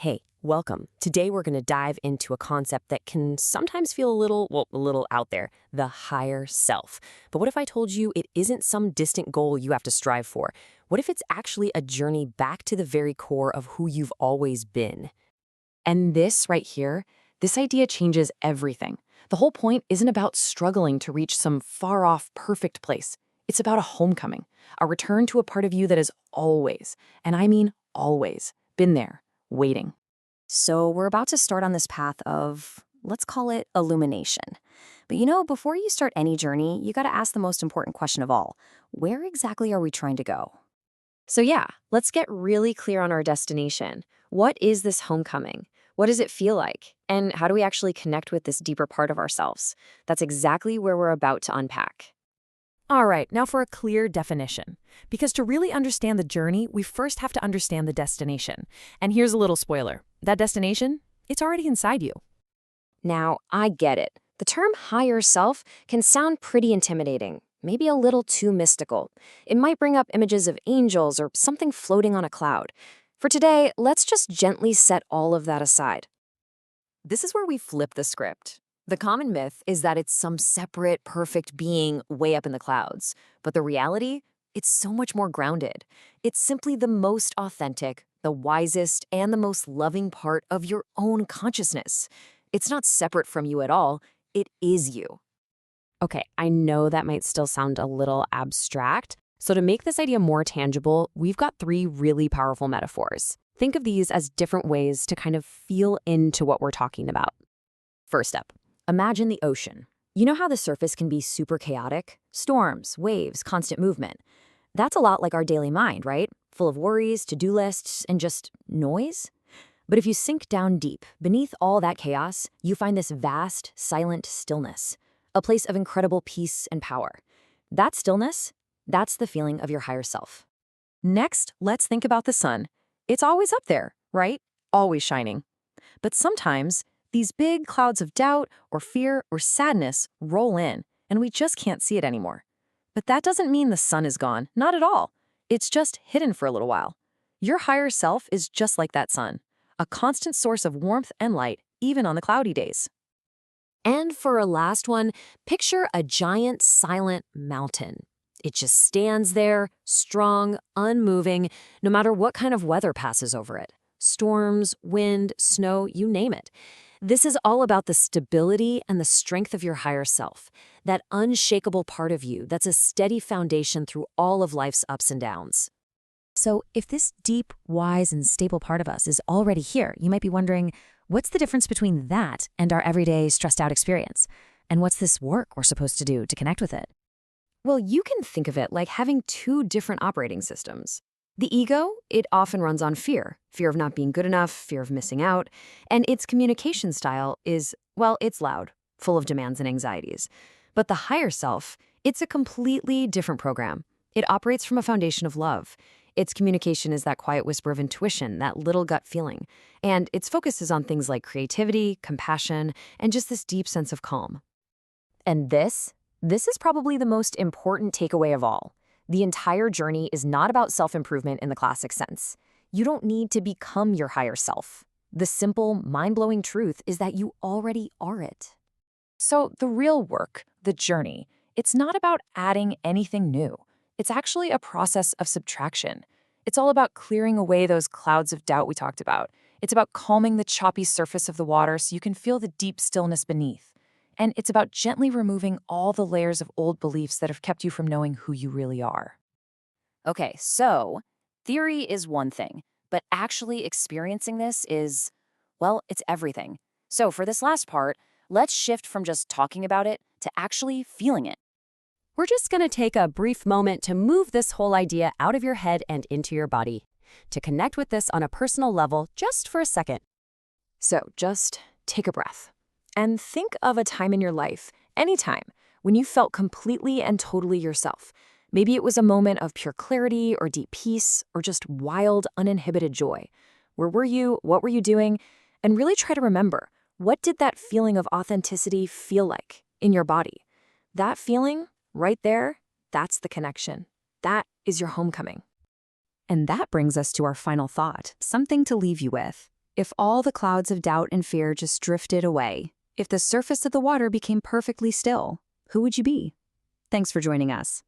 Hey, welcome. Today we're going to dive into a concept that can sometimes feel a little out there, the higher self. But what if I told you it isn't some distant goal you have to strive for? What if it's actually a journey back to the very core of who you've always been? And this right here, this idea changes everything. The whole point isn't about struggling to reach some far-off perfect place. It's about a homecoming, a return to a part of you that has always, and I mean always, been there, waiting. So we're about to start on this path of, let's call it illumination. But before you start any journey, you got to ask the most important question of all. Where exactly are we trying to go? So yeah, let's get really clear on our destination. What is this homecoming? What does it feel like? And how do we actually connect with this deeper part of ourselves? That's exactly where we're about to unpack. All right, now for a clear definition. Because to really understand the journey, we first have to understand the destination. And here's a little spoiler. That destination, it's already inside you. Now, I get it. The term higher self can sound pretty intimidating, maybe a little too mystical. It might bring up images of angels or something floating on a cloud. For today, let's just gently set all of that aside. This is where we flip the script. The common myth is that it's some separate, perfect being way up in the clouds. But the reality? It's so much more grounded. It's simply the most authentic, the wisest, and the most loving part of your own consciousness. It's not separate from you at all. It is you. Okay, I know that might still sound a little abstract. So to make this idea more tangible, we've got 3 really powerful metaphors. Think of these as different ways to kind of feel into what we're talking about. First up, imagine the ocean. You know how the surface can be super chaotic? Storms, waves, constant movement. That's a lot like our daily mind, right? Full of worries, to-do lists, and just noise. But if you sink down deep, beneath all that chaos, you find this vast, silent stillness, a place of incredible peace and power. That stillness, that's the feeling of your higher self. Next, let's think about the sun. It's always up there, right? Always shining. But sometimes, these big clouds of doubt or fear or sadness roll in, and we just can't see it anymore. But that doesn't mean the sun is gone, not at all. It's just hidden for a little while. Your higher self is just like that sun, a constant source of warmth and light, even on the cloudy days. And for a last one, picture a giant silent mountain. It just stands there, strong, unmoving, no matter what kind of weather passes over it. Storms, wind, snow, you name it. This is all about the stability and the strength of your higher self, that unshakable part of you that's a steady foundation through all of life's ups and downs. So if this deep, wise, and stable part of us is already here, you might be wondering, what's the difference between that and our everyday stressed out experience? And what's this work we're supposed to do to connect with it? Well, you can think of it like having 2 different operating systems. The ego, it often runs on fear of not being good enough, fear of missing out, and its communication style is, well, it's loud, full of demands and anxieties. But the higher self, it's a completely different program. It operates from a foundation of love. Its communication is that quiet whisper of intuition, that little gut feeling, and its focus is on things like creativity, compassion, and just this deep sense of calm. And this is probably the most important takeaway of all. The entire journey is not about self-improvement in the classic sense. You don't need to become your higher self. The simple, mind-blowing truth is that you already are it. So the real work, the journey, it's not about adding anything new. It's actually a process of subtraction. It's all about clearing away those clouds of doubt we talked about. It's about calming the choppy surface of the water so you can feel the deep stillness beneath. And it's about gently removing all the layers of old beliefs that have kept you from knowing who you really are. Okay, so theory is one thing, but actually experiencing this is, well, it's everything. So for this last part, let's shift from just talking about it to actually feeling it. We're just going to take a brief moment to move this whole idea out of your head and into your body, to connect with this on a personal level just for a second. So just take a breath and think of a time in your life, any time, when you felt completely and totally yourself. Maybe it was a moment of pure clarity or deep peace or just wild, uninhibited joy. Where were you? What were you doing? And really try to remember, what did that feeling of authenticity feel like in your body? That feeling, right there, that's the connection. That is your homecoming. And that brings us to our final thought, something to leave you with. If all the clouds of doubt and fear just drifted away, if the surface of the water became perfectly still, who would you be? Thanks for joining us.